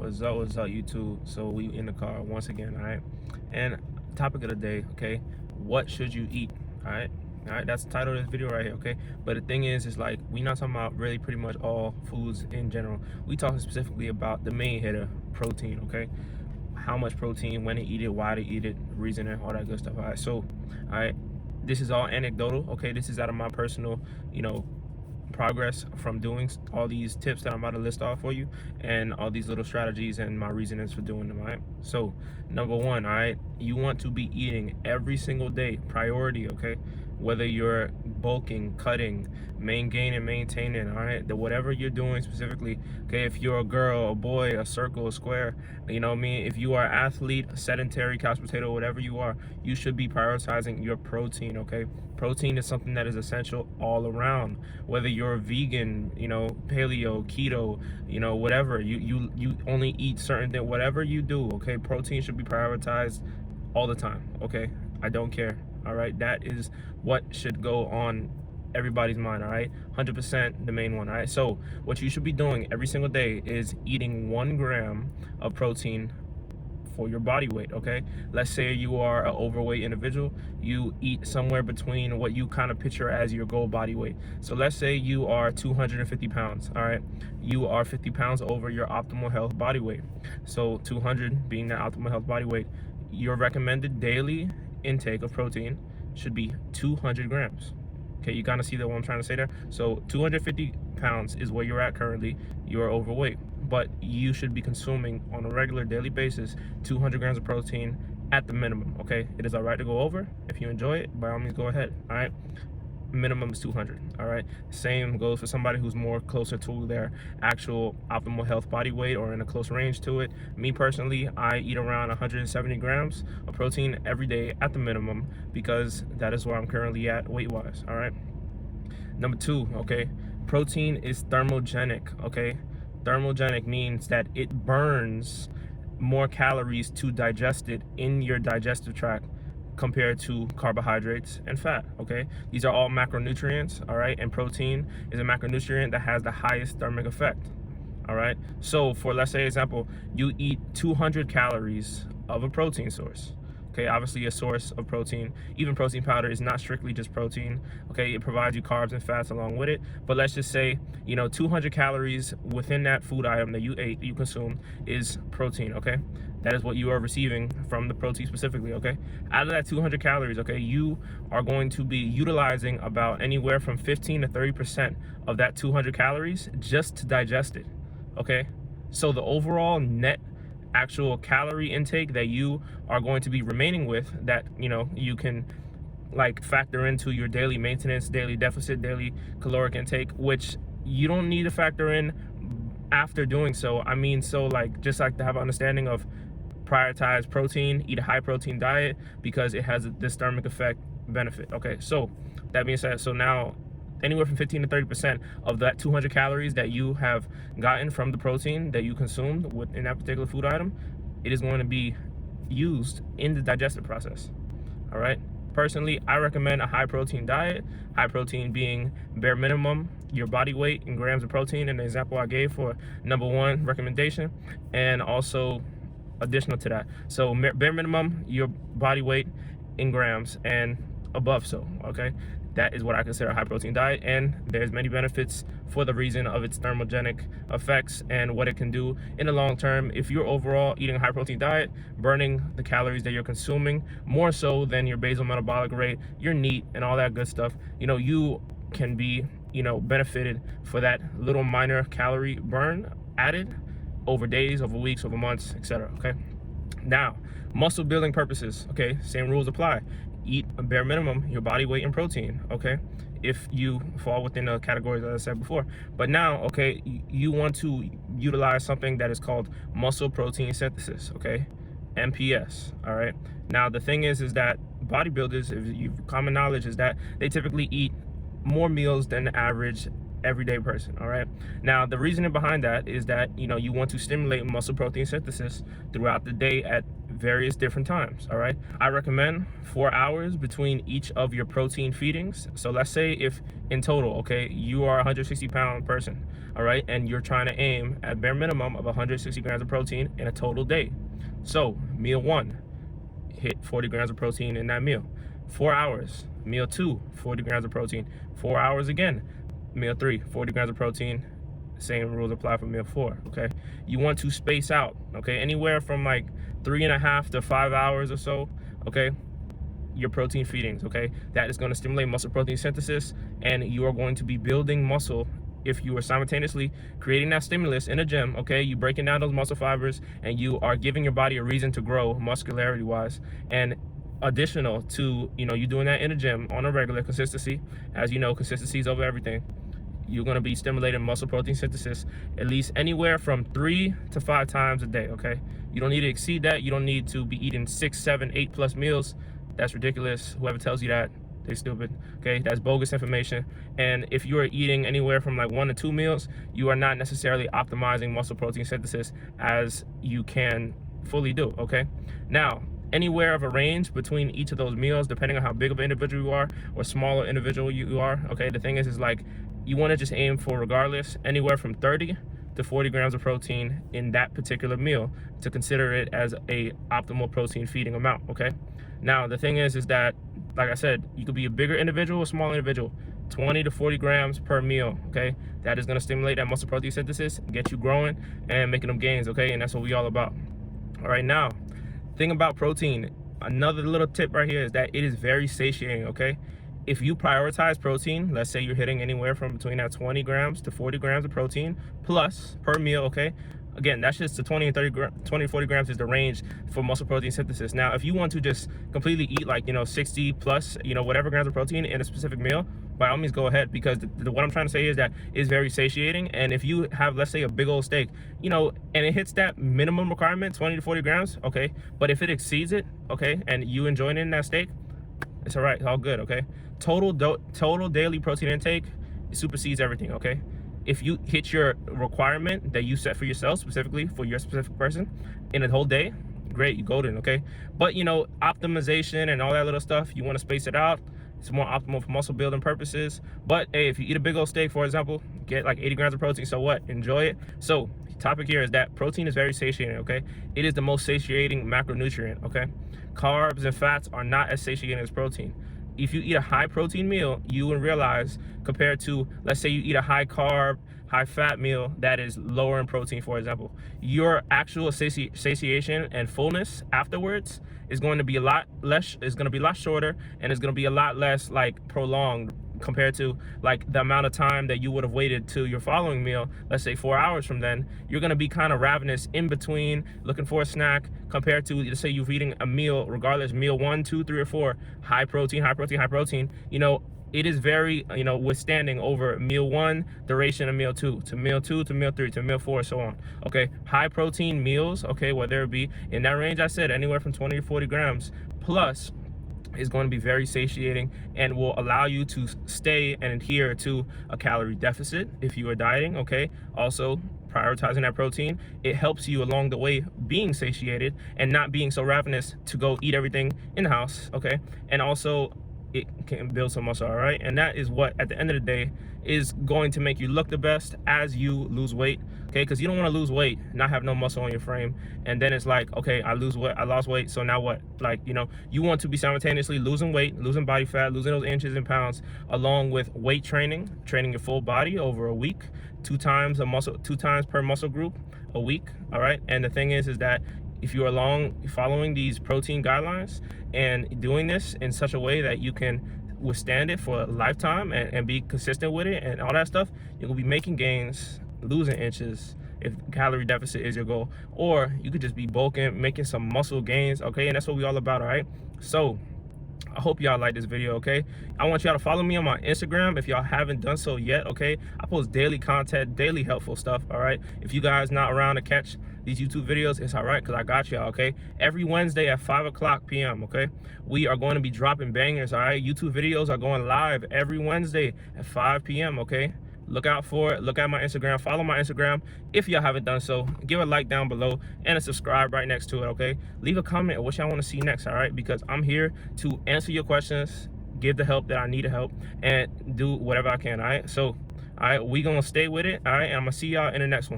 What's up, YouTube? So we in the car once again, all right? And topic of the day, okay? What should you eat, all right? All right, that's the title of this video right here, okay? But the thing is like, we not talking about really pretty much all foods in general. We talking specifically about the main hitter, protein, okay? How much protein, when to eat it, why to eat it, reasoning, all that good stuff, all right? So, all right, this is all anecdotal, okay? This is out of my personal, progress from doing all these tips that I'm about to list off for you, and all these little strategies and my reasonings for doing them. All right, so number one, all right, you want to be eating every single day, priority, okay? Whether you're bulking, cutting, gaining, maintaining, all right, whatever you're doing specifically, okay? If you're a girl, a boy, a circle, a square, you know what I mean? If you are an athlete, sedentary, couch potato, whatever you are, you should be prioritizing your protein, okay? Protein is something that is essential all around. Whether you're vegan, paleo, keto, whatever, you only eat certain things, whatever you do, okay? Protein should be prioritized all the time, okay? I don't care, all right? That is what should go on everybody's mind, all right? 100% the main one, all right? So what you should be doing every single day is eating 1 gram of protein for your body weight, okay? Let's say you are an overweight individual, you eat somewhere between what you kind of picture as your goal body weight. So let's say you are 250 pounds, all right? You are 50 pounds over your optimal health body weight. So 200 being the optimal health body weight, your recommended daily intake of protein should be 200 grams. Okay, you kind of see that what I'm trying to say there? So 250 pounds is where you're at currently. You're overweight, but you should be consuming on a regular daily basis 200 grams of protein at the minimum, okay? It is all right to go over. If you enjoy it, by all means, go ahead, all right? Minimum is 200, all right? Same goes for somebody who's more closer to their actual optimal health body weight or in a close range to it. Me personally, I eat around 170 grams of protein every day at the minimum, because that is where I'm currently at weight-wise, all right? Number two, okay, protein is thermogenic, okay? Thermogenic means that it burns more calories to digest it in your digestive tract compared to carbohydrates and fat, okay? These are all macronutrients, all right? And protein is a macronutrient that has the highest thermic effect, all right? So for, let's say, example, you eat 200 calories of a protein source, okay? Obviously a source of protein, even protein powder is not strictly just protein, okay? It provides you carbs and fats along with it, but let's just say, 200 calories within that food item that you ate, you consumed, is protein, okay? That is what you are receiving from the protein specifically, okay? Out of that 200 calories, okay, you are going to be utilizing about anywhere from 15 to 30% of that 200 calories just to digest it, okay? So the overall net actual calorie intake that you are going to be remaining with, that you can like factor into your daily maintenance, daily deficit, daily caloric intake, which you don't need to factor in after doing so. I mean, so like, just like to have an understanding of, prioritize protein, eat a high protein diet, because it has this thermic effect benefit, okay? So that being said, so now anywhere from 15 to 30% of that 200 calories that you have gotten from the protein that you consumed within that particular food item, it is going to be used in the digestive process, all right? Personally, I recommend a high protein diet, high protein being bare minimum your body weight in grams of protein, in the example I gave for number one recommendation, and also additional to that, so bare minimum your body weight in grams and above, so okay, that is what I consider a high protein diet, and there's many benefits for the reason of its thermogenic effects and what it can do in the long term. If you're overall eating a high protein diet, burning the calories that you're consuming more so than your basal metabolic rate, your NEAT and all that good stuff, you can be benefited for that little minor calorie burn added over days, over weeks, over months, etc. Okay, now muscle building purposes, okay, same rules apply. Eat a bare minimum your body weight in protein, okay, if you fall within the categories that I said before. But now, okay, you want to utilize something that is called muscle protein synthesis, okay, MPS, all right? Now the thing is that bodybuilders, if you've common knowledge, is that they typically eat more meals than the average everyday person, all right? Now the reasoning behind that is that you want to stimulate muscle protein synthesis throughout the day at various different times. All right, I recommend 4 hours between each of your protein feedings. So let's say if in total, okay, you are a 160-pound person, all right, and you're trying to aim at bare minimum of 160 grams of protein in a total day. So meal 1, hit 40 grams of protein in that meal. 4 hours. Meal 2, 40 grams of protein. 4 hours again. Meal 3, 40 grams of protein. Same rules apply for meal 4. Okay, you want to space out, okay, anywhere from like 3.5 to 5 hours or so, okay, your protein feedings. Okay, that is going to stimulate muscle protein synthesis, and you are going to be building muscle if you are simultaneously creating that stimulus in a gym. Okay, you breaking down those muscle fibers, and you are giving your body a reason to grow muscularity wise. And additional to, you know, you doing that in a gym on a regular consistency, as you know, consistency is over everything. You're going to be stimulating muscle protein synthesis at least anywhere from 3 to 5 times a day. Okay, you don't need to exceed that. You don't need to be eating 6, 7, 8+ meals. That's ridiculous. Whoever tells you that, they're stupid. Okay, that's bogus information. And if you are eating anywhere from like 1 to 2 meals, you are not necessarily optimizing muscle protein synthesis as you can fully do. Okay, now anywhere of a range between each of those meals, depending on how big of an individual you are or smaller individual you are. Okay, the thing is like you want to just aim for, regardless, anywhere from 30 to 40 grams of protein in that particular meal to consider it as a optimal protein feeding amount. Okay, now the thing is that, like I said, you could be a bigger individual or smaller individual. 20 to 40 grams per meal. Okay, that is going to stimulate that muscle protein synthesis, get you growing and making them gains. Okay, and that's what we all about. All right, now thing about protein, another little tip right here is that it is very satiating. Okay, if you prioritize protein, let's say you're hitting anywhere from between that 20 grams to 40 grams of protein plus per meal. Okay, again, that's just the 20 to 40 grams is the range for muscle protein synthesis. Now if you want to just completely eat like, you know, 60 plus, you know, whatever grams of protein in a specific meal, by all means go ahead, because what I'm trying to say is that it's very satiating. And if you have, let's say, a big old steak, you know, and it hits that minimum requirement, 20 to 40 grams, okay, but if it exceeds it, okay, and you enjoying it in that steak, it's all right, it's all good. Okay, total daily protein intake supersedes everything. Okay, if you hit your requirement that you set for yourself, specifically for your specific person, in a whole day, great, you golden. Okay, but you know, optimization and all that little stuff, you want to space it out. It's more optimal for muscle building purposes. But hey, if you eat a big old steak, for example, get like 80 grams of protein, so what, enjoy it. So the topic here is that protein is very satiating. Okay, it is the most satiating macronutrient. Okay, carbs and fats are not as satiating as protein. If you eat a high protein meal, you will realize, compared to, let's say you eat a high carb, high fat meal that is lower in protein, for example, your actual satiation and fullness afterwards is going to be a lot less, is going to be a lot shorter, and it's going to be a lot less like prolonged compared to like the amount of time that you would have waited to your following meal. Let's say 4 hours from then, you're going to be kind of ravenous in between, looking for a snack, compared to, let's say you're eating a meal, regardless, meal 1, 2, 3, or 4, high protein, you know, it is very, you know, withstanding over meal 1 duration of meal 2 to meal 2 to meal 3 to meal 4, so on. Okay, high protein meals, okay, whether it be in that range I said, anywhere from 20 to 40 grams plus, is going to be very satiating and will allow you to stay and adhere to a calorie deficit if you are dieting. Okay, also prioritizing that protein, it helps you along the way being satiated and not being so ravenous to go eat everything in the house. Okay, and also it can build some muscle. All right, and that is what at the end of the day is going to make you look the best as you lose weight. Okay, because you don't want to lose weight, not have no muscle on your frame, and then it's like, okay, I lost weight, so now what? Like, you know, you want to be simultaneously losing weight, losing body fat, losing those inches and pounds, along with weight training your full body over a week, 2 times per muscle group a week. All right, and the thing is that if you are following these protein guidelines and doing this in such a way that you can withstand it for a lifetime and be consistent with it and all that stuff, you're gonna be making gains, losing inches if calorie deficit is your goal, or you could just be bulking, making some muscle gains. Okay, and that's what we all about. All right, so I hope y'all like this video. Okay, I want y'all to follow me on my Instagram if y'all haven't done so yet. Okay, I post daily content, daily helpful stuff. All right, if you guys not around to catch these YouTube videos, it's all right, because I got y'all. Okay, every Wednesday at 5:00 p.m. okay, we are going to be dropping bangers. All right, YouTube videos are going live every Wednesday at 5 p.m. okay, look out for it. Look at my Instagram, follow my Instagram if y'all haven't done so. Give a like down below and a subscribe right next to it. Okay, leave a comment of what y'all want to see next. All right, because I'm here to answer your questions, give the help that I need to help, and do whatever I can. All right, so all right, we gonna stay with it. All right, and I'm gonna see y'all in the next one.